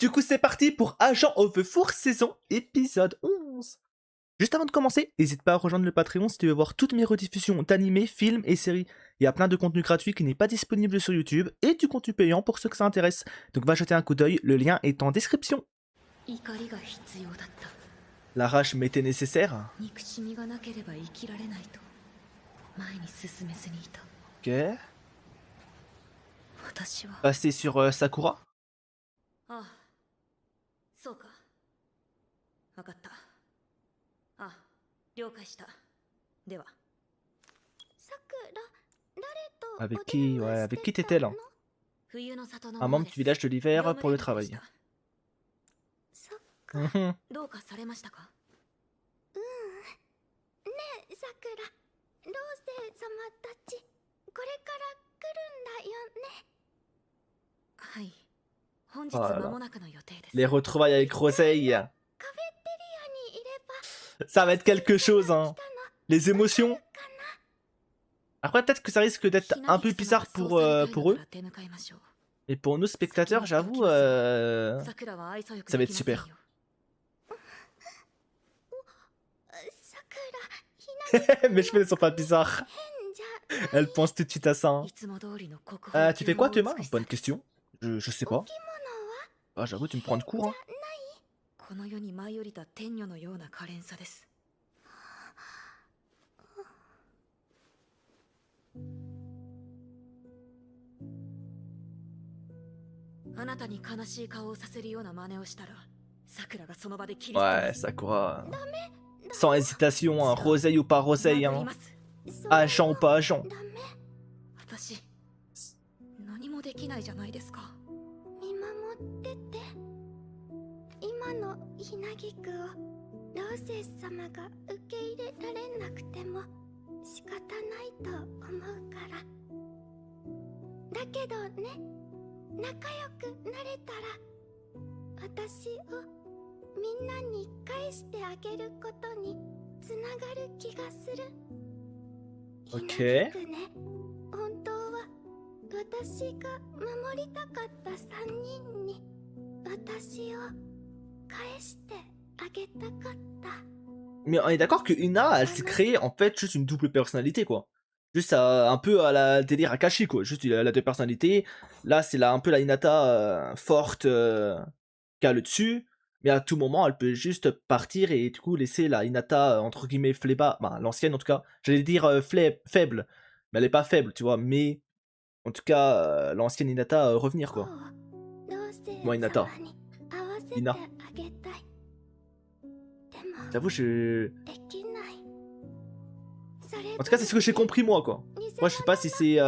Du coup, c'est parti pour Agent of the Four saison épisode 11. Juste avant de commencer, n'hésite pas à rejoindre le Patreon si tu veux voir toutes mes rediffusions d'animés, films et séries. Il y a plein de contenu gratuit qui n'est pas disponible sur YouTube et du contenu payant pour ceux que ça intéresse. Donc va jeter un coup d'œil, le lien est en description. La rage m'était nécessaire. Ok. Passer sur Sakura. ああ、そうか。わかった。ああ、了解した。では。さくら、誰と Avec qui, ouais, avec qui t'étais là? 冬の里の Un membre du village de l'hiver pour le travail. そっか。 Mhm. どうかされましたか？ねえ、さくら、老生様たち、これから来るんだよね。はい。 Voilà. Les retrouvailles avec Rosei. Ça va être quelque chose, hein. Les émotions. Après, peut-être que ça risque d'être un peu bizarre pour eux. Mais pour nous, spectateurs, j'avoue, ça va être super. Mes cheveux ne sont pas bizarres. Elle pense tout de suite à ça. Hein. Tu fais quoi, Thomas? Bonne question. Je sais pas. Ah, j'avoue, tu me prends de court, hein. Ouais, Sakura. Sans hésitation, hein. Rosei ou pas Rosei, hein. Agent ou pas agent. 今のひなぎくを老生様が受け入れられなくても仕方ないと思うから。だけどね、仲良くなれたら私をみんなに返してあげることにつながる気がする。Ok. 本当は私が守りたかった3人に私を Mais on est d'accord que Ina, elle s'est créée en fait juste une double personnalité quoi. Juste un peu à la délire Akashi quoi. Juste elle a deux personnalités. Là c'est un peu la Hinata forte qui a le dessus. Mais à tout moment elle peut juste partir et du coup laisser la Hinata entre guillemets fléba. Bah l'ancienne en tout cas. J'allais dire faible. Mais elle est pas faible tu vois. Mais en tout cas l'ancienne Hinata revenir quoi. Moi Hinata. Ina. J'avoue, En tout cas, c'est ce que j'ai compris moi, quoi. Moi, je sais pas si c'est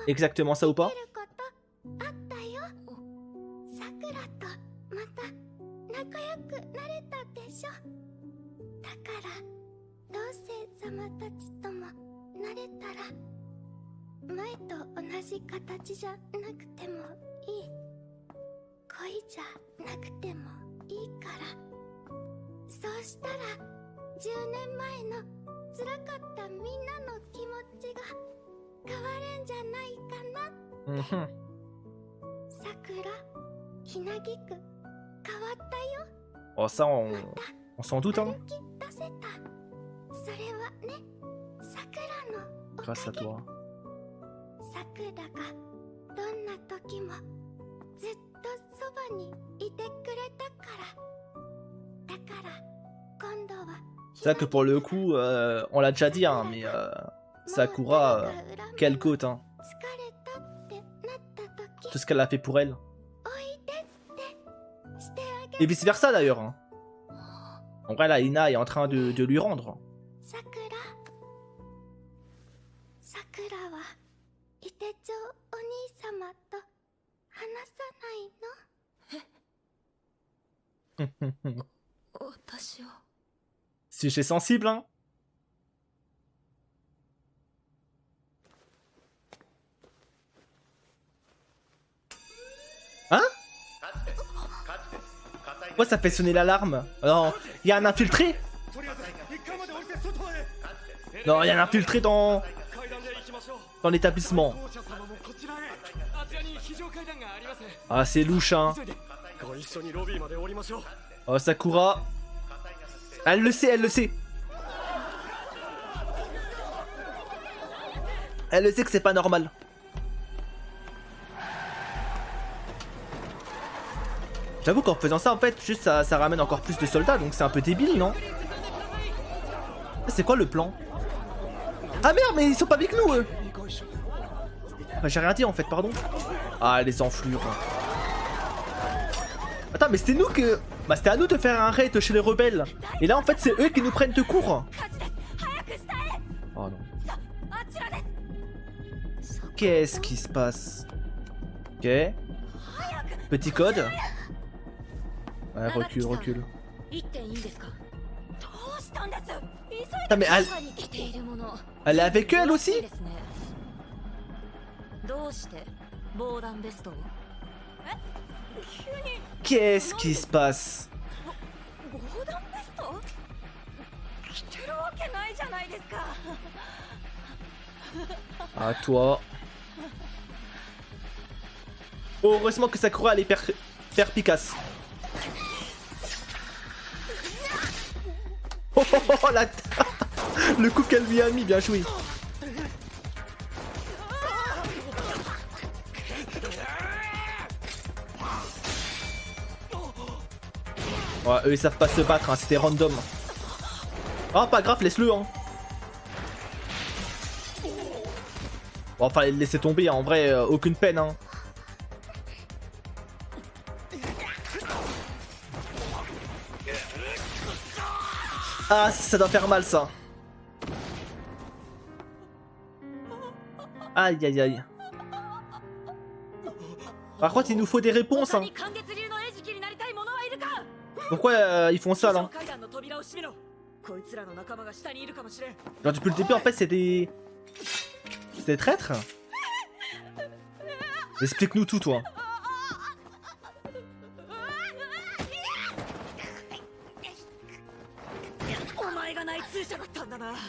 exactement ça ou pas. Oh, ça, on s'en doute, hein. Grâce à toi. C'est vrai que pour le coup, on l'a déjà dit, hein, mais Sakura, quelle côte, hein. Tout ce qu'elle a fait pour elle. Et vice versa d'ailleurs. Hein. En vrai, là, Ina est en train de lui rendre. Sujet sensible, hein. Hein? Pourquoi ça fait sonner l'alarme? Non, il y a un infiltré? Non, il y a un infiltré dans l'établissement. Ah, c'est louche, hein. Oh, Sakura. Elle le sait, elle le sait. Elle le sait que c'est pas normal. J'avoue qu'en faisant ça, en fait, juste ça ramène encore plus de soldats, donc c'est un peu débile, non? C'est quoi le plan? Ah merde, mais ils sont pas avec nous, eux. Bah, j'ai rien dit en fait, pardon. Ah, les enflures. Attends, mais c'était nous que... Bah, c'était à nous de faire un raid chez les rebelles. Et là, en fait, c'est eux qui nous prennent de court. Oh non. Qu'est-ce qui se passe? Ok. Petit code. Ouais, recule, recule. Putain, mais elle est avec eux, elle aussi? Qu'est-ce qui se passe? À toi. Oh, heureusement que Sakura allait faire Picasse. Oh, oh, oh, oh, le coup qu'elle lui a mis, bien joué. Ouais, eux ils savent pas se battre, hein, c'était random. Ah, pas grave, laisse-le, hein. Bon, enfin, le laisser tomber, hein, en vrai, aucune peine, hein. Ah, ça doit faire mal, ça. Aïe, aïe, aïe. Par contre, il nous faut des réponses, hein. Pourquoi ils font ça, là? Genre, depuis le début, en fait, c'est des... C'est des traîtres? Explique-nous tout, toi.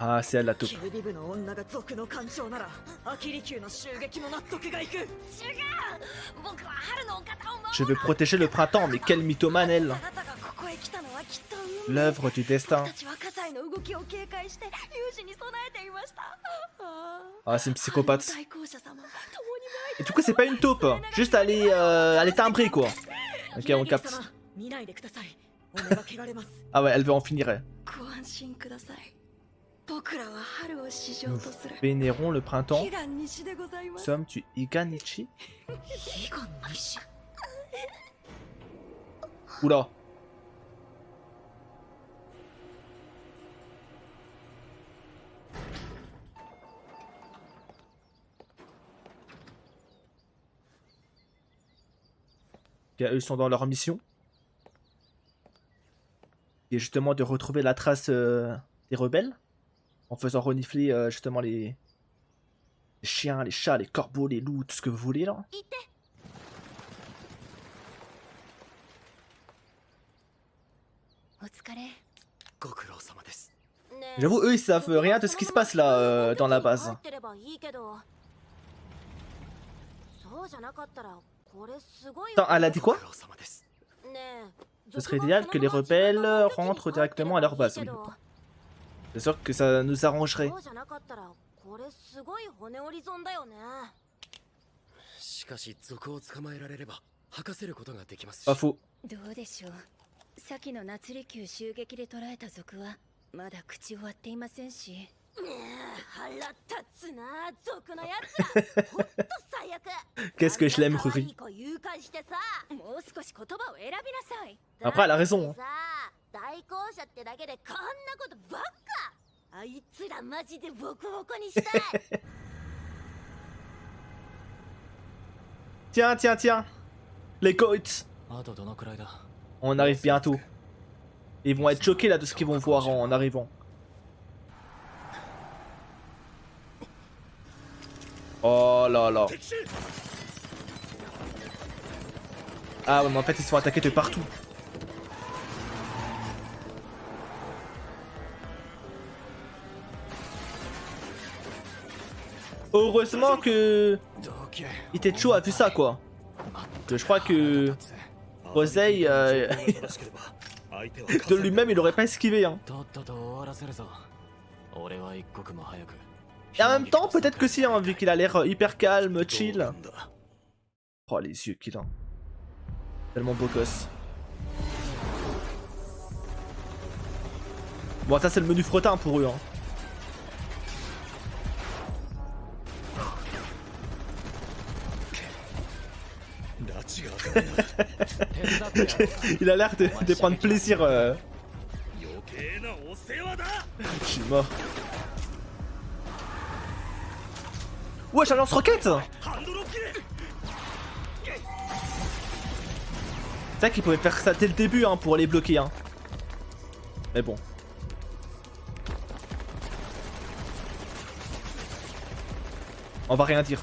Ah, c'est elle la taupe. Je veux protéger le printemps, mais quelle mythomane elle. L'œuvre du destin. Ah, c'est une psychopathe. Et du coup, c'est pas une taupe. Juste elle est timbrée, quoi. Ok, on capte. Ah ouais, elle veut en finir, elle. Nous vénérons le printemps. Sommes-tu Iganichi? Oula. Okay, eux sont dans leur mission. Qui est justement de retrouver la trace des rebelles. En faisant renifler justement les chiens, les chats, les corbeaux, les loups, tout ce que vous voulez là. J'avoue, eux ils savent rien de ce qui se passe là dans la base. Attends, elle a dit quoi? Ce serait idéal que les rebelles rentrent directement à leur base. Oui. C'est sûr que ça nous arrangerait. Pas faux. まだ口割っていませんし。腹立つな、族のやつら。ほんと最悪。Qu'est-ce que je l'aime, Ruri. Après, elle a raison. Tiens, tiens, tiens. Les coits. On arrive bientôt. Ils vont être choqués là de ce qu'ils vont voir en arrivant. Oh là là. Ah ouais, mais en fait ils se font attaquer de partout. Heureusement que Itacho a vu ça quoi. Je crois que Posei, de lui-même, il aurait pas esquivé. Hein. Et en même temps, peut-être que si, hein, vu qu'il a l'air hyper calme, chill. Oh, les yeux qu'il a. Tellement beau gosse. Bon, ça, c'est le menu frottin pour eux. Hein. Il a l'air de prendre plaisir. Je suis mort. Wesh, un lance-roquette. C'est vrai qu'il pouvait faire ça dès le début hein, pour les bloquer. Hein. Mais bon. On va rien dire.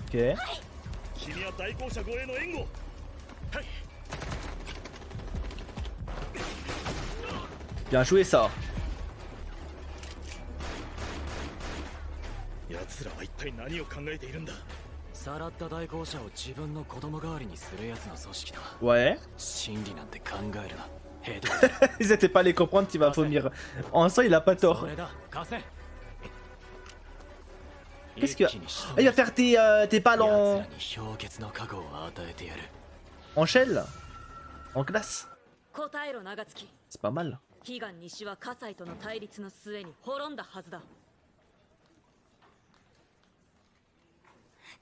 Ok. Bien joué ça. Ouais. Ils étaient pas allés comprendre qu'il va vomir. En soi, il a pas tort. Qu'est-ce qu'il va... Ah, il va faire des balles en shell. En glace. C'est pas mal.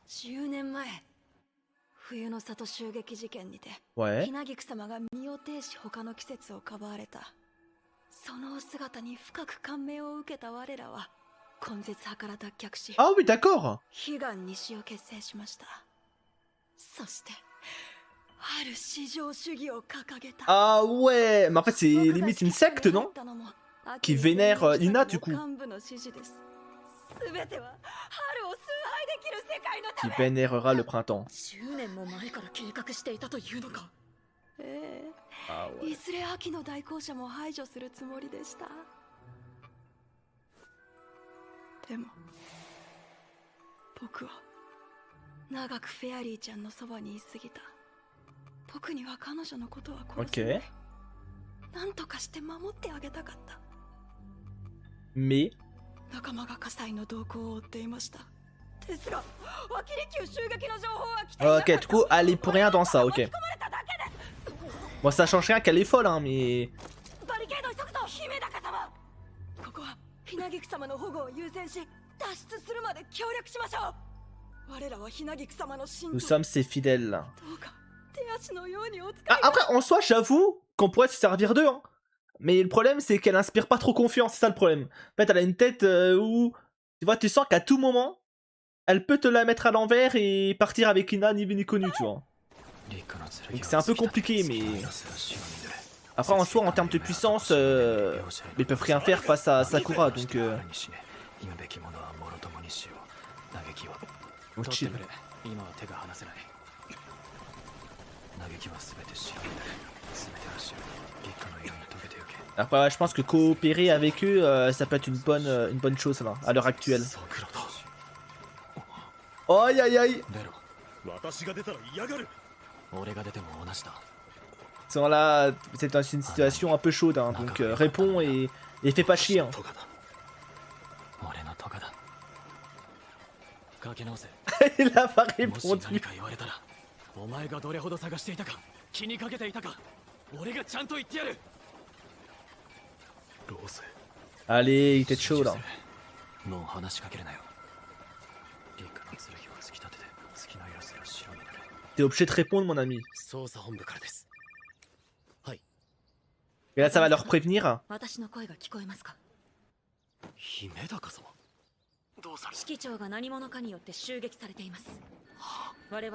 10年前冬の里襲撃事件にて Ouais. ひなぎく様が身を挺し他の季節をかばわれたそのお姿に深く感銘を受けた我らは根絶派から脱却し Ah oui, d'accord. 悲願西を結成しましたそしてある至上主義を掲げた Ah ouais. Mais en fait, c'est limite une secte, non? Qui vénère Ina, du coup. Qui vénérera le printemps. Ah ouais. いずれ秋の代行者も排除するつもりでしたでも僕は長くフェアリーちゃんのそばにいすぎた僕には彼女のことは殺せない、なんとかして守ってあげたかった Mais 仲間が火災の動向を追っていましたですが脇利休襲撃の情報は来ていなかった ok, du coup, elle est pour rien dans ça, ok. Bon, ça change rien qu'elle est folle, hein, mais... バリケード急ぐぞ姫高様ここはひなぎく様の保護を優先し脱出するまで協力しましょう我らはひなぎく様の信徒 Nous sommes ses fidèles. どうか手足のようにお使い Ah, après, en soi, j'avoue qu'on pourrait se servir d'eux, hein. Mais le problème, c'est qu'elle inspire pas trop confiance, c'est ça le problème. En fait, elle a une tête où... Tu vois, tu sens qu'à tout moment, elle peut te la mettre à l'envers et partir avec Ina ni vu ni connu, tu vois. Donc c'est un peu compliqué, mais... Après, en soi, en termes de puissance, ils peuvent rien faire face à Sakura, donc... Oh, chill. Après, ouais, je pense que coopérer avec eux, ça peut être une bonne chose là, à l'heure actuelle. Aïe aïe aïe. Ils sont là, c'est dans une situation un peu chaude, hein, donc réponds et fais pas chier. Hein. Il a pas répondu. Allez, il était chaud là. T'es obligé de répondre, mon ami. Et là, ça va leur prévenir.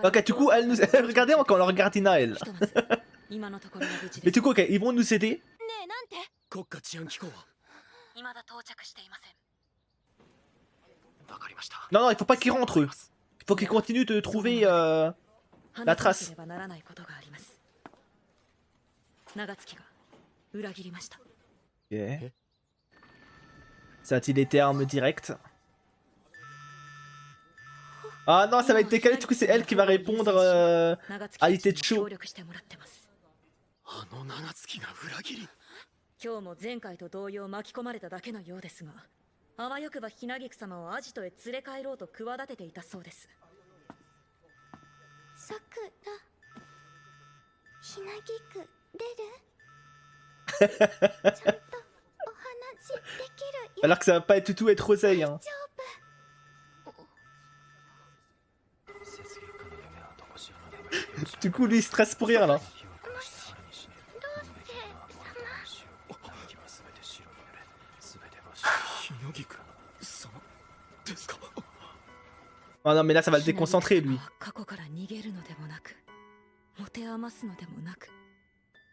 Ok, du coup, elle nous... Regardez quand on regarde Ina, elle. Mais du coup, ok, ils vont nous aider. Non, non, il faut pas qu'ils rentrent eux. Il faut qu'ils continuent de trouver la trace. Ok. Ça a-t-il les termes directs? Ah non, ça va être décalé, du coup c'est elle qui va répondre à Itecho. あの長月が裏切り。今日も前回と同様巻き込まれただけのようですが、あわよくばひなぎく様をアジトへ連れ帰ろうと企てていたそうです。さくら、ひなぎく出る？ちゃんとお話できるよ。 Alors que ça va pas du tout être Roseille, hein. Du coup lui il stresse pour rien là. Oh non mais là ça va le déconcentrer lui. 過去から逃げるのでもなく、持て余すのでもなく、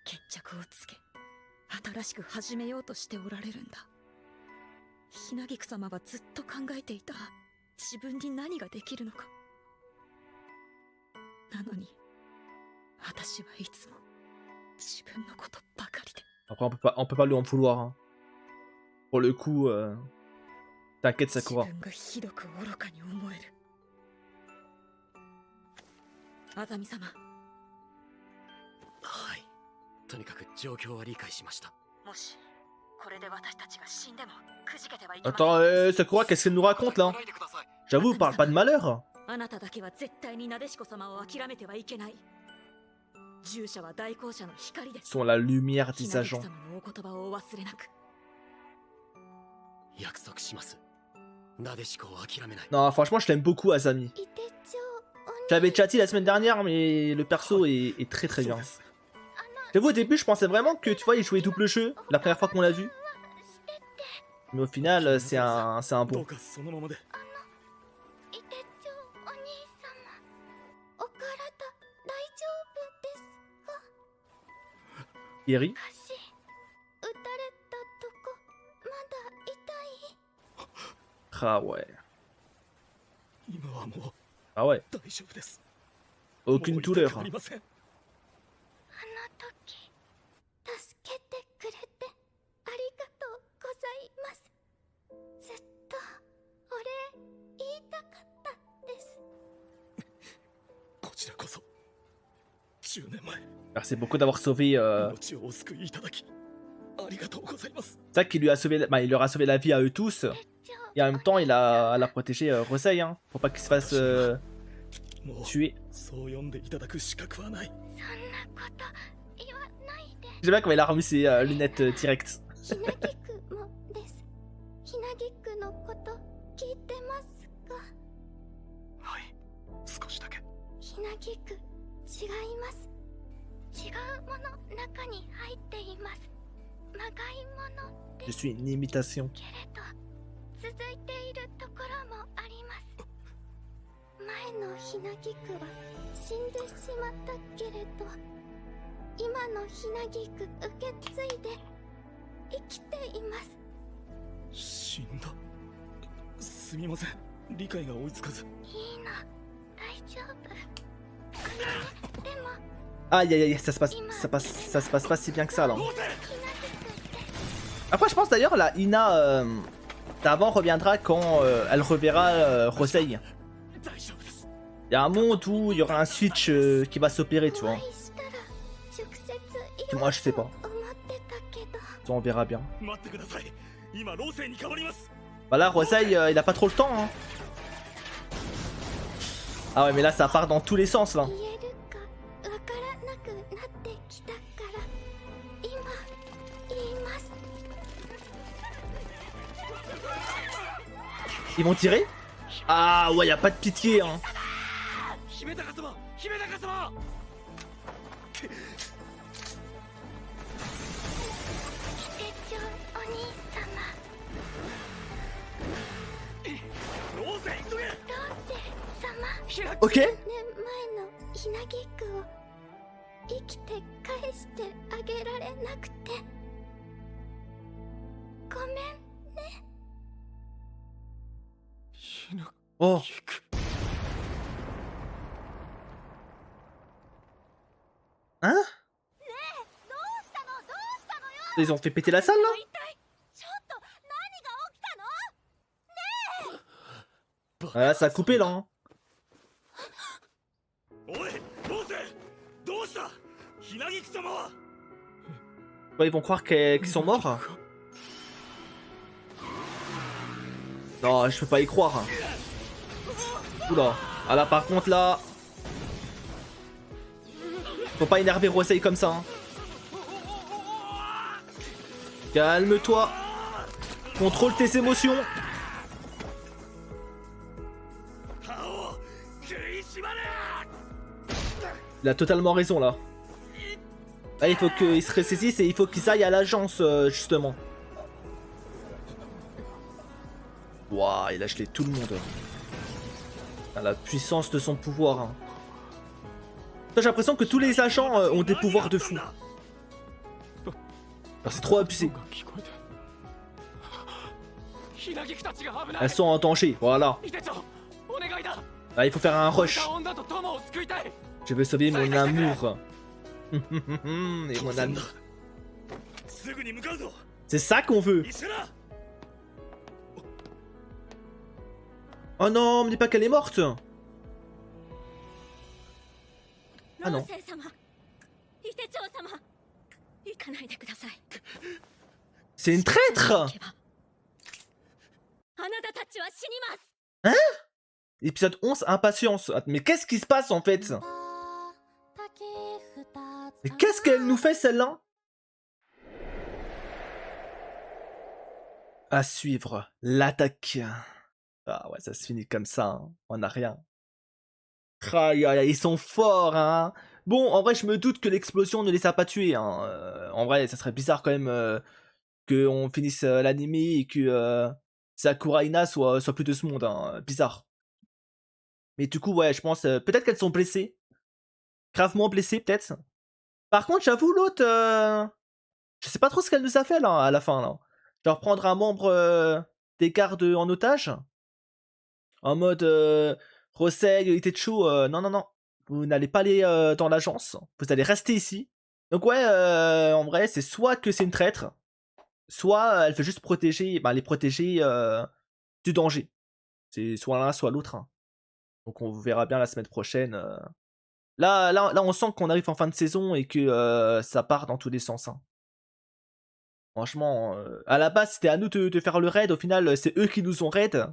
決着をつけ、新しく始めようとしておられるんだ。ひなぎく様はずっと考えていた自分に何ができるのか。なのに私はいつも自分のことばかりで。 Après on peut pas lui en vouloir. Hein. Pour le coup, t'inquiète Sakura. 自分がひどく愚かに思える。あざみ様。はい。とにかく状況は理解しました。もしこれで私たちが死んでもくじけてはいけません。 Attends, Sakura, qu'est-ce qu'elle nous raconte là? J'avoue, parle pas de malheur. あなただけは絶対になでしこ様を諦めてはいけない。従者は代行者の光です。 Sont la lumière des ひなぎく agents. 様のお言葉をお忘れなく。約束します。なでしこを諦めない。 Non, franchement, je t'aime beaucoup, Azami. いてちょおに J'avais chatté la semaine dernière, mais le perso est très très bien. J'avoue, au début, je pensais vraiment que tu vois, il jouait double jeu la première fois qu'on l'a vu. Mais au final, c'est un ど bon. うかそのままで。いてちょお兄様、お体大丈夫ですか？ Eri. 足打たれたとこまだ痛い？ Ah ouais. 今はもう Ah ouais. 大丈夫です。 Aucune もう痛 douleur. くありません。あの時助けてくれてありがとうございます。ずっとお礼言いたかったです。こちらこそ10年前 Merci beaucoup d'avoir sauvé. 命をお救いいただきありがとうございます。 C'est ça qui lui a sauvé, bah, il leur a sauvé la vie à eux tous. Et en même temps, elle a protégé Roseille, hein, pour pas qu'il se fasse もう tuer. そう呼んでいただく資格はない。そんなこと言わないで。 J'aime bien quand il a remis ses lunettes directes. ひなぎくもです。ひなぎくのこと聞いてますか？はい、少しだけ。ひなぎく違います。違うもの中に入っています。まがいもので Je す suis une imitation. けれど続いているところもあります。前のひなぎくは死んでしまったけれど、今のひなぎく受け継いで生きています。死んだ。すみません、理解が追いつかず。いいの、大丈夫。でも Aïe aïe aïe, ça se passe pas si bien que ça là. Après, je pense d'ailleurs la Ina d'avant reviendra quand elle reverra Roseille. 大丈夫です。 Il y a un monde où il y aura un switch qui va s'opérer, tu お vois. 会いしたら直接 Moi, je sais pas. 思ってたけど、 Ça, on verra bien. 待ってください。今ローセイに変わります。 Bah là, Roseille, il a pas trop le temps. Hein. Ah ouais, mais là, ça part dans tous les sens là. 言えるかわからなくなってきたから今言います。 Ils vont tirer? Ah ouais, y a pas de pitié. Hein. 姫高様、姫高様。手帳お兄様、ローセイ急げ。ローセ様、 Ok. 年前のひなぎくを生きて返してあげられなくてごめんね。 ひな Oh. ぎく。 Hein? どうしたの？どうしたのよ。 Ils ont fait péter la salle là? 一体ちょっと何が起きたの？ Voilà, ça a coupé là. Hein. おいローゼどうしたひなぎく様は Ouais, ils vont croire qu'ils sont morts. Non, je peux pas y croire. Oula. Ah là, par contre, là... Faut pas énerver Rosei comme ça. Hein. Calme-toi. Contrôle tes émotions. 歯を食いしばれ Il a totalement raison, là. Là, il faut qu'ils se ressaisissent et il faut qu'ils aillent à l'agence, justement. Waouh, il a gelé tout le monde. Ah, la puissance de son pouvoir. Hein. J'ai l'impression que tous les agents ont des pouvoirs de fou. C'est trop abusé. 聞こえてひなぎくたちが危ない Elles sont en danger, voilà. イテ長お願いだ Là, il faut faire un こうい rush. った女と友を救いたい Je veux sauver mon amour. Et mon ami. すぐに向かうぞ C'est ça qu'on veut. 一緒だ Oh non, me dis pas qu'elle est morte. Ah non. 老星様伊手長様行かないでください C'est une traître. 行けばあなたたちは死にます Épisode 11, impatience. Mais qu'est-ce qui se passe en fait? Mais qu'est-ce qu'elle nous fait celle-là? À suivre, l'attaque. Ah ouais, ça se finit comme ça, hein. On n'a rien. Aïe, aïe, aïe, ils sont forts, hein. Bon, en vrai, je me doute que l'explosion ne les a pas tués, hein. En vrai, ça serait bizarre quand même qu'on finisse l'anime et que Sakura Ina soit plus de ce monde, hein. Bizarre. Mais du coup, ouais, je pense peut-être qu'elles sont blessées. Gravement blessées, peut-être. Par contre, j'avoue, l'autre... je sais pas trop ce qu'elle nous a fait, là, à la fin, là. Genre prendre un membre des gardes en otage. En mode... Rosei, Itechu, non, non, non. Vous n'allez pas aller dans l'agence. Vous allez rester ici. Donc ouais, en vrai, c'est soit que c'est une traître, soit elle fait juste protéger, les protéger du danger. C'est soit l'un, soit l'autre. Hein. Donc on verra bien la semaine prochaine. Là, on sent qu'on arrive en fin de saison et que ça part dans tous les sens. Hein. Franchement, à la base, c'était à nous de faire le raid. Au final, c'est eux qui nous ont raid.